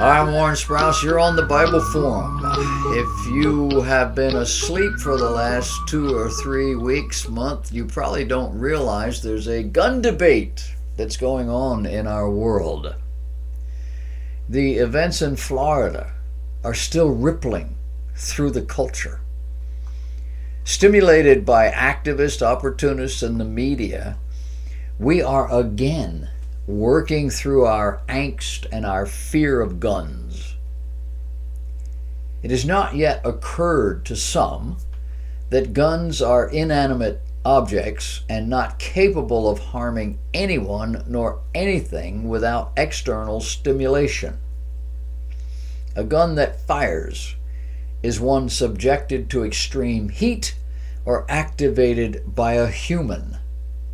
I'm Warren Sprouse. You're on the Bible Forum. If you have been asleep for the last 2 or 3 weeks, month, you probably don't realize there's a gun debate that's going on in our world. The events in Florida are still rippling through the culture. Stimulated by activists, opportunists, and the media, we are again working through our angst and our fear of guns. It has not yet occurred to some that guns are inanimate objects and not capable of harming anyone nor anything without external stimulation. A gun that fires is one subjected to extreme heat or activated by a human,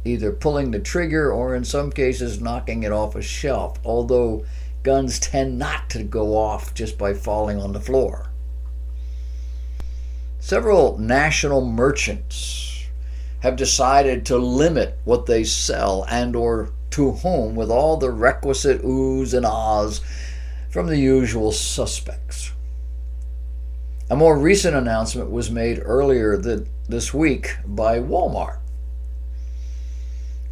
either pulling the trigger or in some cases knocking it off a shelf, although guns tend not to go off just by falling on the floor. Several national merchants have decided to limit what they sell and or to whom with all the requisite oohs and ahs from the usual suspects. A more recent announcement was made earlier this week by Walmart.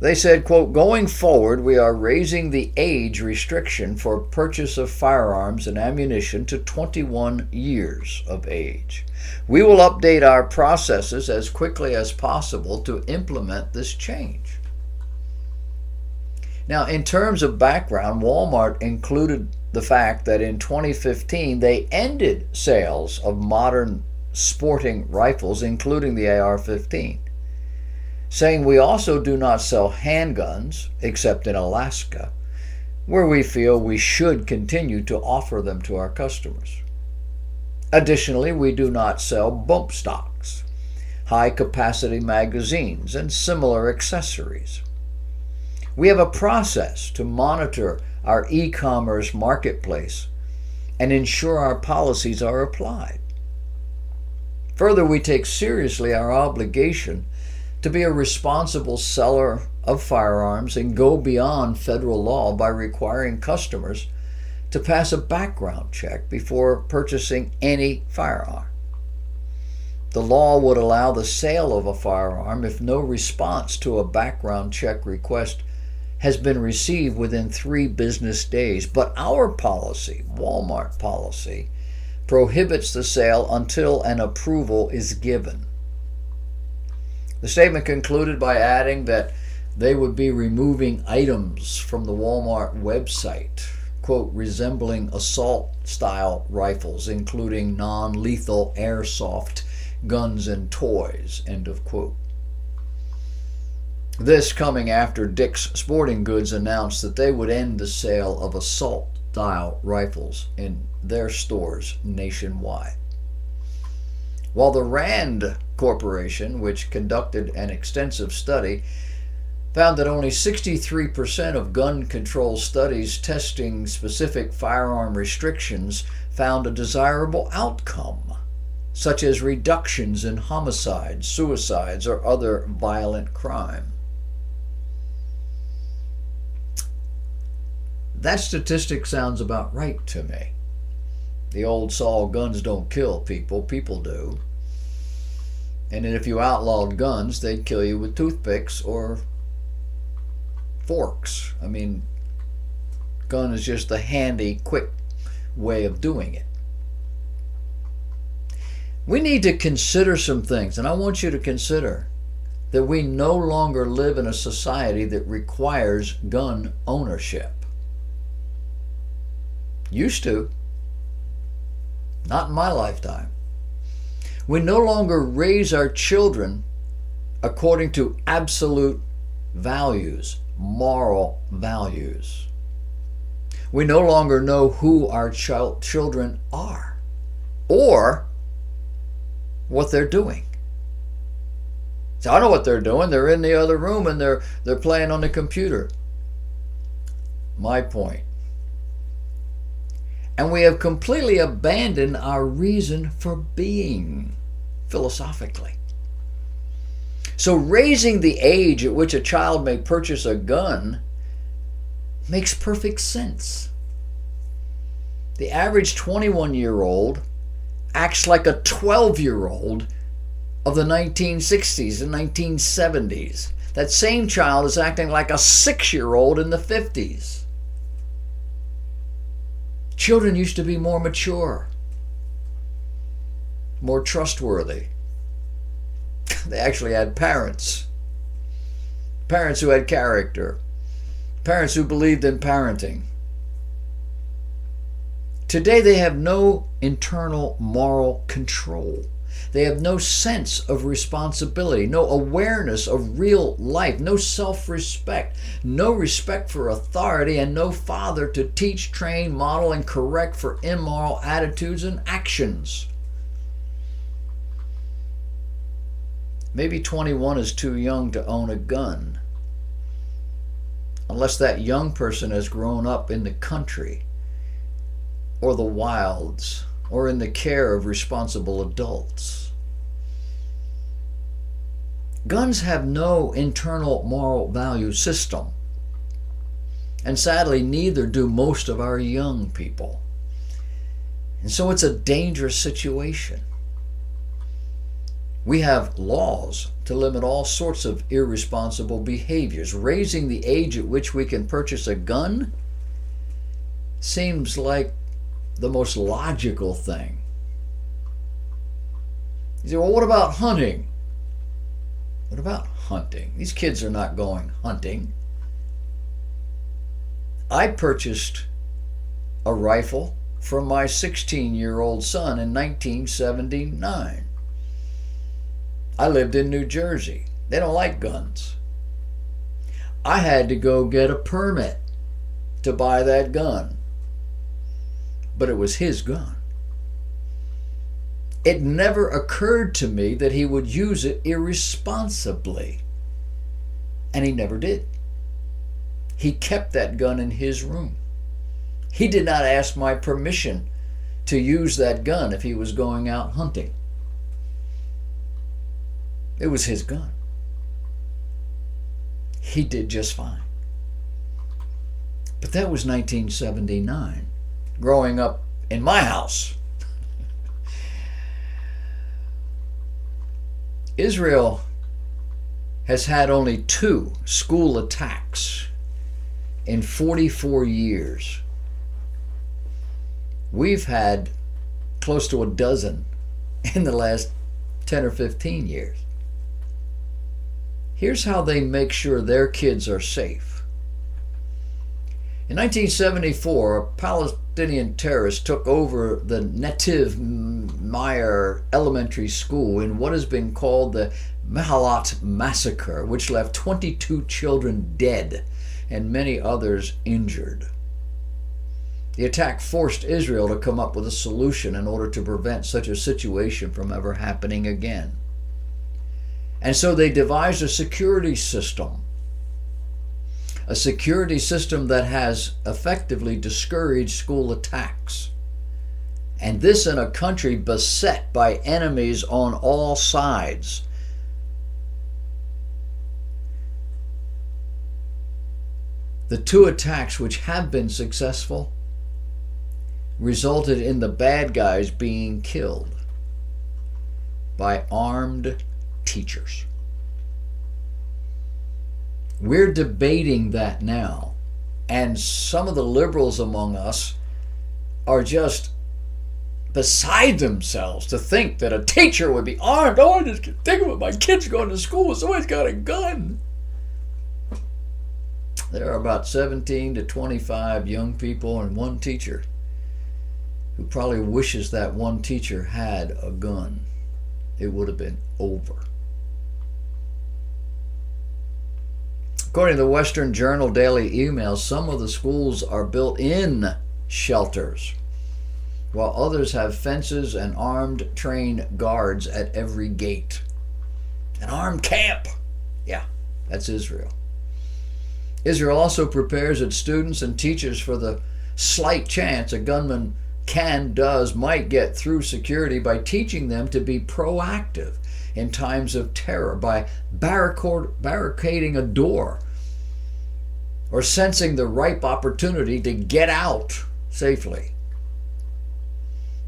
They said, quote, "Going forward, we are raising the age restriction for purchase of firearms and ammunition to 21 years of age. We will update our processes as quickly as possible to implement this change." Now, in terms of background, Walmart included the fact that in 2015 they ended sales of modern sporting rifles, including the AR-15. Saying we also do not sell handguns, except in Alaska, where we feel we should continue to offer them to our customers. Additionally, we do not sell bump stocks, high-capacity magazines, and similar accessories. We have a process to monitor our e-commerce marketplace and ensure our policies are applied. Further, we take seriously our obligation to be a responsible seller of firearms and go beyond federal law by requiring customers to pass a background check before purchasing any firearm. The law would allow the sale of a firearm if no response to a background check request has been received within 3 business days. But our policy, Walmart policy, prohibits the sale until an approval is given. The statement concluded by adding that they would be removing items from the Walmart website, quote, resembling assault-style rifles, including non-lethal airsoft guns and toys, end of quote. This coming after Dick's Sporting Goods announced that they would end the sale of assault-style rifles in their stores nationwide. While the RAND Corporation, which conducted an extensive study, found that only 63% of gun control studies testing specific firearm restrictions found a desirable outcome, such as reductions in homicides, suicides, or other violent crime. That statistic sounds about right to me. The old saw, guns don't kill people, people do. And if you outlawed guns, they'd kill you with toothpicks or forks. I mean, gun is just a handy, quick way of doing it. We need to consider some things, and I want you to consider that we no longer live in a society that requires gun ownership. Used to. Not in my lifetime. We no longer raise our children according to absolute values, moral values. We no longer know who our children are or what they're doing. So I know what they're doing. They're in the other room and they're playing on the computer. My point. And we have completely abandoned our reason for being, philosophically. So raising the age at which a child may purchase a gun makes perfect sense. The average 21-year-old acts like a 12-year-old of the 1960s and 1970s. That same child is acting like a 6-year-old in the 50s. Children used to be more mature, more trustworthy. They actually had parents who had character, parents who believed in parenting. Today they have no internal moral control. They have no sense of responsibility, no awareness of real life, no self-respect, no respect for authority, and no father to teach, train, model, and correct for immoral attitudes and actions. Maybe 21 is too young to own a gun, unless that young person has grown up in the country or the wilds or in the care of responsible adults. Guns have no internal moral value system, and sadly neither do most of our young people. And so it's a dangerous situation. We have laws to limit all sorts of irresponsible behaviors. Raising the age at which we can purchase a gun seems like the most logical thing. You say, well, what about hunting? What about hunting? These kids are not going hunting. I purchased a rifle from my 16-year-old son in 1979. I lived in New Jersey. They don't like guns. I had to go get a permit to buy that gun. But it was his gun. It never occurred to me that he would use it irresponsibly. And he never did. He kept that gun in his room. He did not ask my permission to use that gun if he was going out hunting. It was his gun. He did just fine. But that was 1979, growing up in my house. Israel has had only 2 school attacks in 44 years. We've had close to a dozen in the last 10 or 15 years. Here's how they make sure their kids are safe. In 1974, a Palestinian terrorist took over the Netiv Meir Elementary School in what has been called the Mehalat Massacre, which left 22 children dead and many others injured. The attack forced Israel to come up with a solution in order to prevent such a situation from ever happening again. And so they devised a security system that has effectively discouraged school attacks. And this in a country beset by enemies on all sides. The 2 attacks which have been successful resulted in the bad guys being killed by armed teachers. We're debating that now, and some of the liberals among us are just beside themselves to think that a teacher would be armed. Oh, I just can't think of it. My kid's going to school, somebody's got a gun. There are about 17 to 25 young people and 1 teacher who probably wishes that one teacher had a gun. It would have been over. According to the Western Journal Daily Email, some of the schools are built-in shelters, while others have fences and armed trained guards at every gate. An armed camp. Yeah, that's Israel. Israel also prepares its students and teachers for the slight chance a gunman might get through security by teaching them to be proactive in times of terror, by barricading a door or sensing the ripe opportunity to get out safely.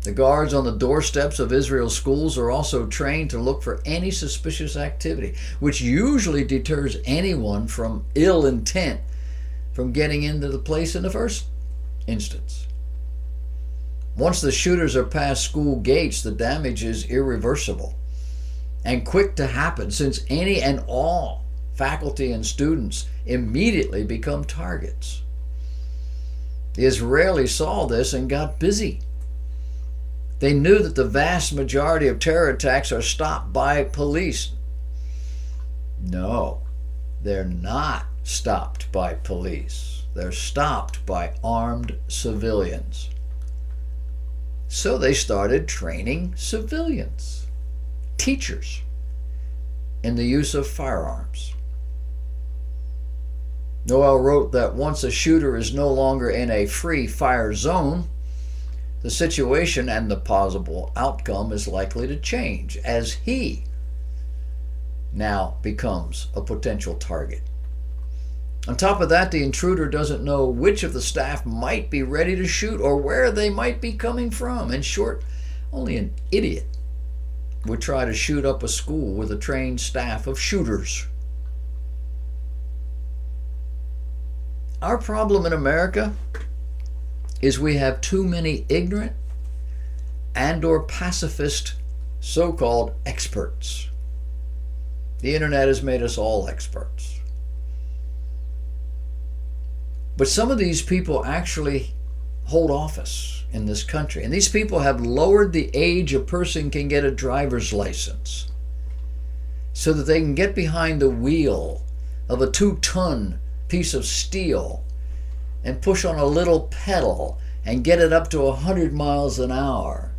The guards on the doorsteps of Israel's schools are also trained to look for any suspicious activity, which usually deters anyone from ill intent from getting into the place in the first instance. Once the shooters are past school gates, the damage is irreversible and quick to happen, since any and all faculty and students immediately become targets. The Israelis saw this and got busy. They knew that the vast majority of terror attacks are stopped by police. No, they're not stopped by police. They're stopped by armed civilians. So they started training civilians, teachers, in the use of firearms. Noel wrote that once a shooter is no longer in a free fire zone, the situation and the possible outcome is likely to change as he now becomes a potential target. On top of that, the intruder doesn't know which of the staff might be ready to shoot or where they might be coming from. In short, only an idiot would try to shoot up a school with a trained staff of shooters. Our problem in America is we have too many ignorant and or pacifist so-called experts. The internet has made us all experts. But some of these people actually hold office in this country. And these people have lowered the age a person can get a driver's license so that they can get behind the wheel of a 2-ton piece of steel and push on a little pedal and get it up to 100 miles an hour.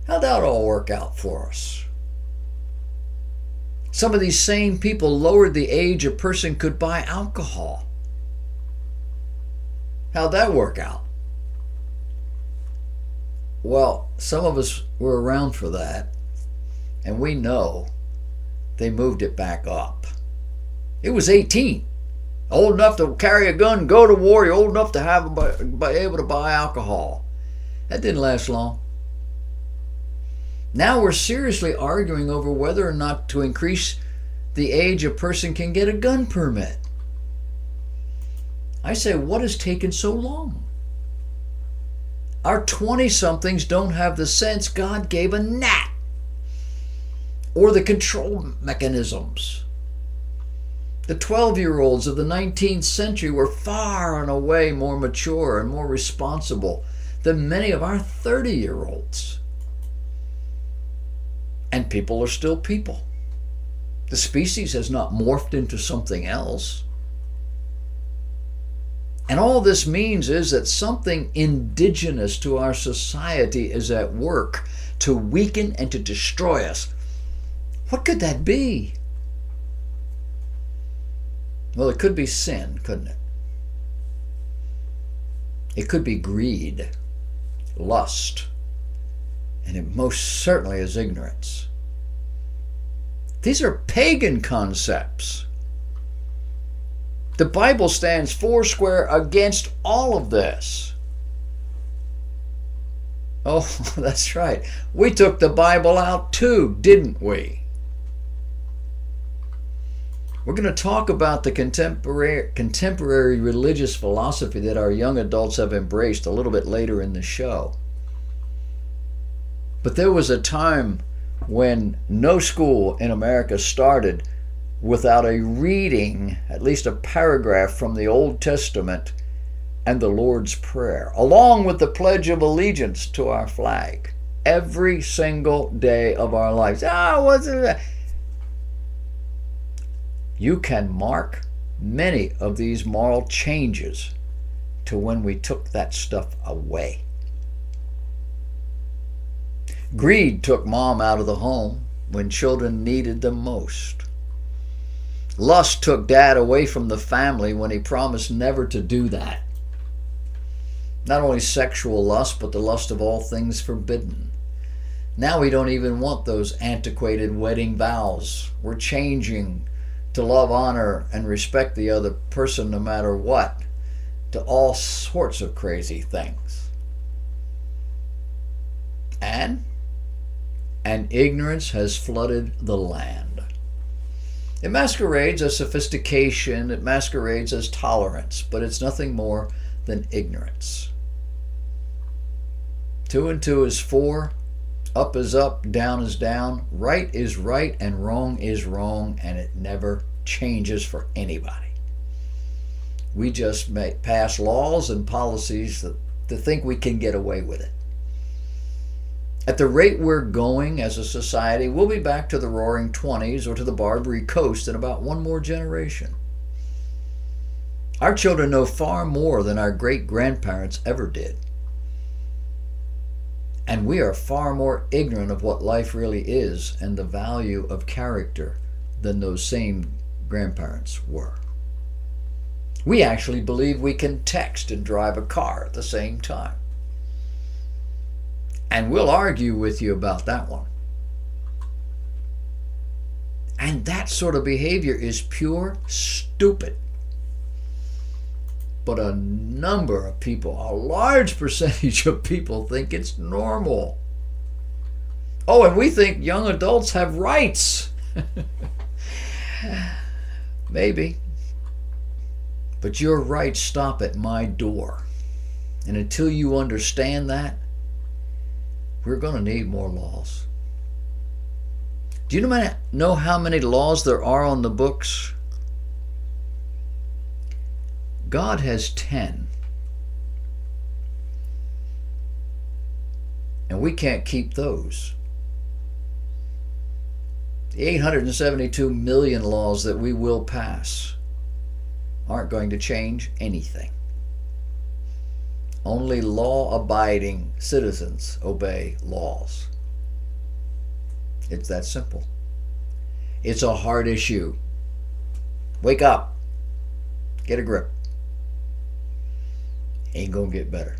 How'd that all work out for us? Some of these same people lowered the age a person could buy alcohol. How'd that work out? Well, some of us were around for that, and we know they moved it back up. It was 18. Old enough to carry a gun, go to war. You're old enough to be able to buy alcohol. That didn't last long. Now we're seriously arguing over whether or not to increase the age a person can get a gun permit. I say, what has taken so long? Our 20-somethings don't have the sense God gave a gnat or the control mechanisms. The 12-year-olds of the 19th century were far and away more mature and more responsible than many of our 30-year-olds. And people are still people. The species has not morphed into something else. And all this means is that something indigenous to our society is at work to weaken and to destroy us. What could that be? Well, it could be sin, couldn't it? It could be greed, lust, and it most certainly is ignorance. These are pagan concepts. The Bible stands foursquare against all of this. Oh, that's right. We took the Bible out too, didn't we? We're going to talk about the contemporary religious philosophy that our young adults have embraced a little bit later in the show. But there was a time when no school in America started without a reading, at least a paragraph from the Old Testament and the Lord's Prayer, along with the Pledge of Allegiance to our flag, every single day of our lives. What's it? You can mark many of these moral changes to when we took that stuff away. Greed took mom out of the home when children needed them most. Lust took dad away from the family when he promised never to do that. Not only sexual lust, but the lust of all things forbidden. Now we don't even want those antiquated wedding vows. We're changing to love, honor, and respect the other person no matter what, to all sorts of crazy things. and ignorance has flooded the land. It masquerades as sophistication, it masquerades as tolerance, but it's nothing more than ignorance. 2 and 2 is 4, up is up, down is down, right is right, and wrong is wrong, and it never changes for anybody. We just pass laws and policies to think we can get away with it. At the rate we're going as a society, we'll be back to the Roaring '20s or to the Barbary Coast in about one more generation. Our children know far more than our great-grandparents ever did. And we are far more ignorant of what life really is and the value of character than those same grandparents were. We actually believe we can text and drive a car at the same time. And we'll argue with you about that one. And that sort of behavior is pure stupid. But a number of people, a large percentage of people, think it's normal. Oh, and we think young adults have rights. Maybe. But your rights stop at my door. And until you understand that, we're going to need more laws. Do you know how many laws there are on the books? God has 10. And we can't keep those. The 872 million laws that we will pass aren't going to change anything. Only law-abiding citizens obey laws. It's that simple. It's a hard issue. Wake up. Get a grip. Ain't gonna get better.